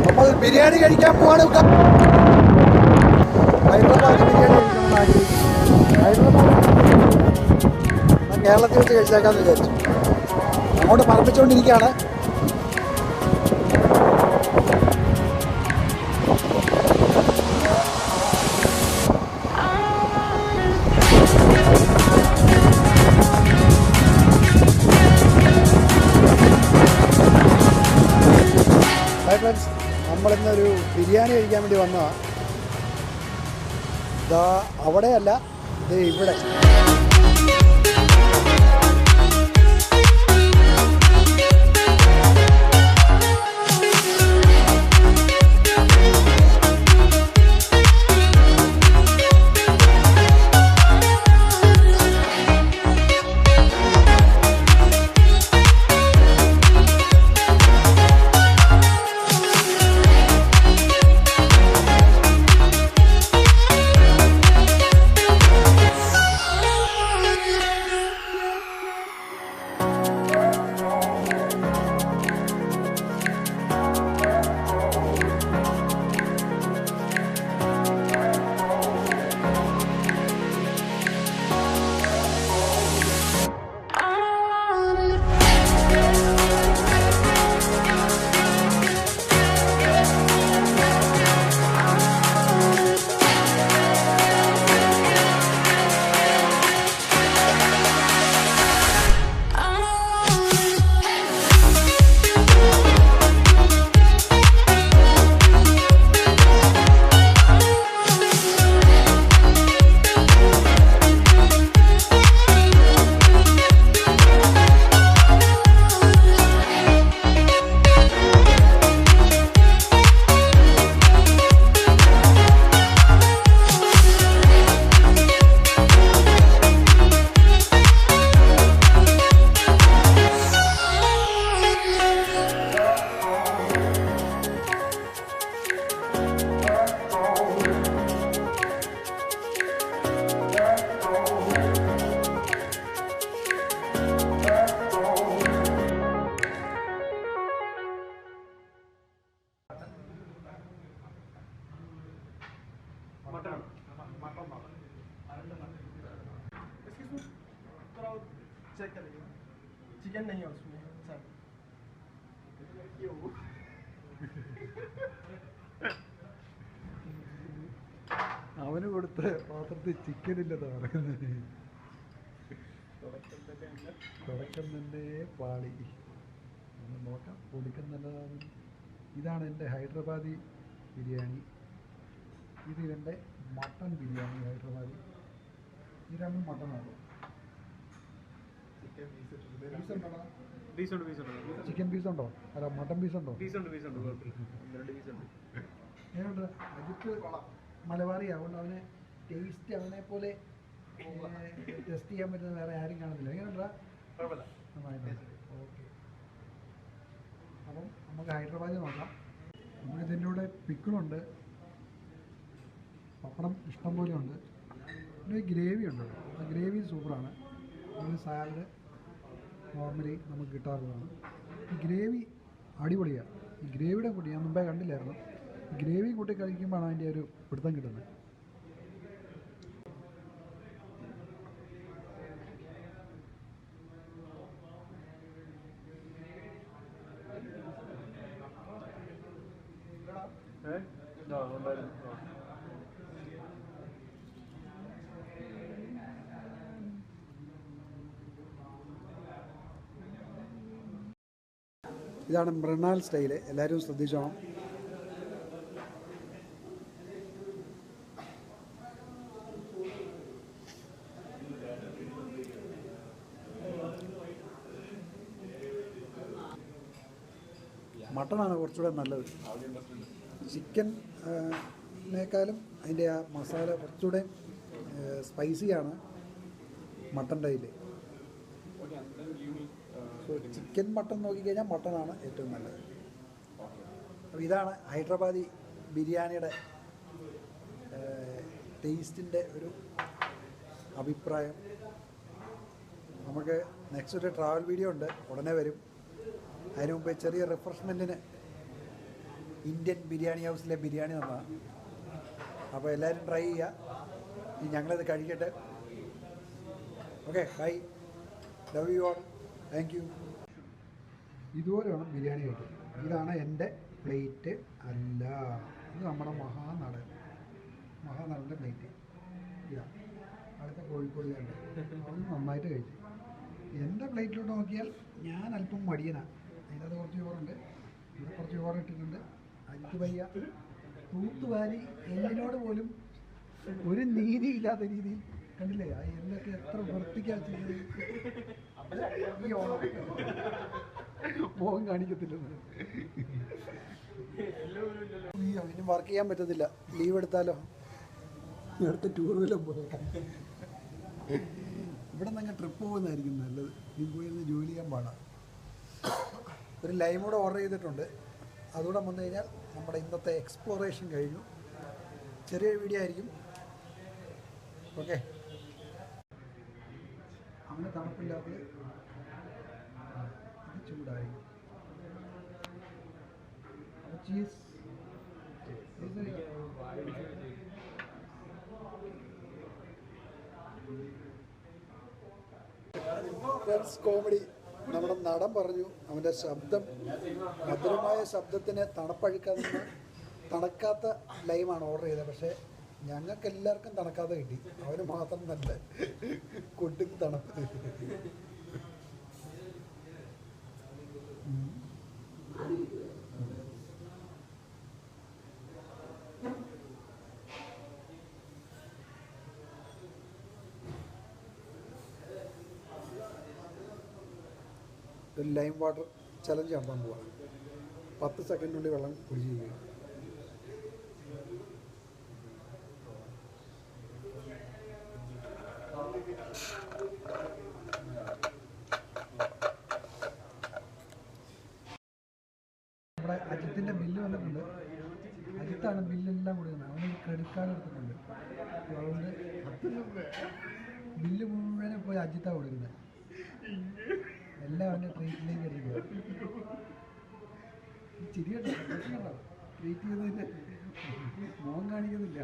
നമ്മൾ ബിരിയാണി കഴിക്കാൻ പോവാണ്. ഹൈദരാബാദ് ബിരിയാണി കഴിക്കണമെന്ന് ആഗ്രഹിക്കുന്നു. ഹൈദരാബാദ് കേരളത്തിൽ വെച്ച് കഴിച്ചേക്കാമെന്ന് വിചാരിച്ചു. അങ്ങോട്ട് പറപ്പിച്ചുകൊണ്ടിരിക്കുകയാണ്. ഫ്രണ്ട്സ്, നമ്മളിന്നൊരു ബിരിയാണി കഴിക്കാൻ വേണ്ടി വന്നതാണ്. ഇതാ അവിടെയല്ല, ഇത് ഇവിടെ. चेक करेंगे, चिकन नहीं है उसमें सर। അവന് കൊടുത്ത പാത്രത്തിൽ ചിക്കൻ ഇല്ലെന്ന് പറയുന്നത്. തുടക്കം തന്നെ പാളി. നമ്മൾ നോക്കാം, പൊടിക്കം നല്ലതാണ്. ഇതാണ് എൻ്റെ ഹൈദരാബാദി ബിരിയാണി. ഇത് എൻ്റെ മട്ടൺ ബിരിയാണി ഹൈദരാബാദി. ഇത് രണ്ടും മട്ടണാണ്. ചിക്കൻ പീസുണ്ടോ? അല്ല, മട്ടൺ പീസുണ്ടോ? എങ്ങനെയുണ്ട്? അജിത്ത് മലബാറി ആവുകൊണ്ട് അവന് ടേസ്റ്റ് അവനെ പോലെ ടെസ്റ്റ് ചെയ്യാൻ പറ്റുന്ന വേറെ ആരും കാണുന്നില്ല. എങ്ങനെയുണ്ടാ? ഓക്കെ, അപ്പം നമുക്ക് ഹൈദരാബാദിൽ നോക്കാം. നമുക്കിതിൻ്റെ കൂടെ പിക്കിളുണ്ട്, പപ്പടം ഇഷ്ടം പോലെ ഉണ്ട്, പിന്നെ ഗ്രേവി ഉണ്ട്. ആ ഗ്രേവി സൂപ്പറാണ്. ഒരു സാലഡ് നോർമലി നമുക്ക് കിട്ടാറുള്ളതാണ്. ഈ ഗ്രേവി അടിപൊളിയാണ്. ഈ ഗ്രേവിയുടെ കൂട്ടി ഞാൻ മുമ്പേ കണ്ടില്ലായിരുന്നു. ഈ ഗ്രേവി കൂട്ടി കഴിക്കുമ്പോഴാണ് അതിൻ്റെ ഒരു പിടുത്തം കിട്ടുന്നത്. ഇതാണ് മൃണാൽ സ്റ്റൈല്. എല്ലാവരും ശ്രദ്ധിച്ചോണം. മട്ടണാണ് കുറച്ചുകൂടെ നല്ലത്. ചിക്കനേക്കാളും അതിൻ്റെ ആ മസാല കുറച്ചുകൂടെ സ്പൈസിയാണ് മട്ടൻ്റെ ഇതിൽ. സോ ചിക്കൻ മട്ടൺ നോക്കിക്കഴിഞ്ഞാൽ മട്ടണാണ് ഏറ്റവും നല്ലത്. അപ്പോൾ ഇതാണ് ഹൈദരാബാദി ബിരിയാണിയുടെ ടേസ്റ്റിൻ്റെ ഒരു അഭിപ്രായം. നമുക്ക് നെക്സ്റ്റ് ഒരു ട്രാവൽ വീഡിയോ ഉണ്ട്, ഉടനെ വരും. അതിന് മുമ്പേ ചെറിയ റിഫ്രഷ്മെൻറ്റിന് ഇന്ത്യൻ ബിരിയാണി ഹൗസിലെ ബിരിയാണി തന്നതാണ്. അപ്പോൾ എല്ലാവരും ട്രൈ ചെയ്യുക. ഇനി ഞങ്ങളിത് കഴിക്കട്ടെ. Okay, bye, love you all, thank you. ഇതുപോലെ വേണം ബിരിയാണി കഴിക്കാൻ. ഇതാണ് എൻ്റെ പ്ലേറ്റ് അല്ല, ഇത് നമ്മുടെ മഹാനടൻ്റെ പ്ലേറ്റ്. ഇതാ അടുത്ത കോഴിക്കോടുകാരൻ്റെ, അത് നന്നായിട്ട് കഴിച്ചു. എൻ്റെ പ്ലേറ്റിലോട്ട് നോക്കിയാൽ ഞാൻ അല്പം മടിയനാണ്. അതിനകത്ത് കുറച്ച് ചോറുണ്ട്, ഇവിടെ കുറച്ച് ചോറ് ഇട്ടിട്ടുണ്ട്. അരിക്ക് വയ്യ തൂത്തുവാരി എല്ലിനോട് പോലും ഒരു നീതിയില്ലാത്ത രീതിയിൽ കണ്ടില്ലേ ആ എല്ലൊക്കെ എത്ര വൃത്തിക്കാ ചെയ്തത്. ഈ ഓണം മോഹം കാണിക്കത്തില്ലെന്ന്. ഇനി വർക്ക് ചെയ്യാൻ പറ്റത്തില്ല, ലീവ് എടുത്താലോ? അടുത്ത ടൂറിലും പോയേക്കാം. ഇവിടെ നിന്ന് അങ്ങ് ട്രിപ്പ് പോകുന്നതായിരിക്കും നല്ലത്. ഇനി പോയിരുന്ന് ജോലി ചെയ്യാൻ പാടാം. ഒരു ലൈം കൂടെ ഓർഡർ ചെയ്തിട്ടുണ്ട്, അതുകൂടെ വന്നു കഴിഞ്ഞാൽ നമ്മുടെ ഇന്നത്തെ എക്സ്പ്ലോറേഷൻ കഴിഞ്ഞു. ചെറിയൊരു വീഡിയോ ആയിരിക്കും. ഓക്കെ, അങ്ങനെ തണുപ്പില്ലാത്തത് ഇത് ചൂടായിരിക്കും. അപ്പോൾ ചീസ് കോമഡി. നമ്മുടെ നടൻ പറഞ്ഞു അവൻ്റെ ശബ്ദം, മധുരമായ ശബ്ദത്തിന് തണുക്കാത്ത ലൈമാണ് ഓർഡർ ചെയ്തത്. പക്ഷേ ഞങ്ങൾക്ക് എല്ലാവർക്കും തണുക്കാതെ കിട്ടി, അവന് മാത്രം നല്ല കൊടുക്കും തണുപ്പ്. ഒരു ലൈം വാട്ടർ ചലഞ്ച് നടത്താൻ പോവാം. 10 സെക്കൻഡിനുള്ളിൽ വെള്ളം കുടിച്ചിരിക്കുക. നമ്മുടെ അജിത്തിൻ്റെ ബില്ല് വന്നിട്ടുണ്ട്. അജിത്താണ് ബില്ലെല്ലാം കൊടുക്കുന്നത്. അവന് ക്രെഡിറ്റ് കാർഡ് എടുത്തിട്ടുണ്ട്. അതുകൊണ്ട് ബില്ല് മുഴുവനെ പോയി അജിത്താണ് കൊടുക്കുന്നത്. എല്ലാം അവൻ്റെ ട്രീറ്റിലേക്ക് എടുക്കുക. ചിരിയുണ്ടോ? ട്രീറ്റ് ചെയ്തതിൻ്റെ മോൻ കാണിക്കുന്നില്ല.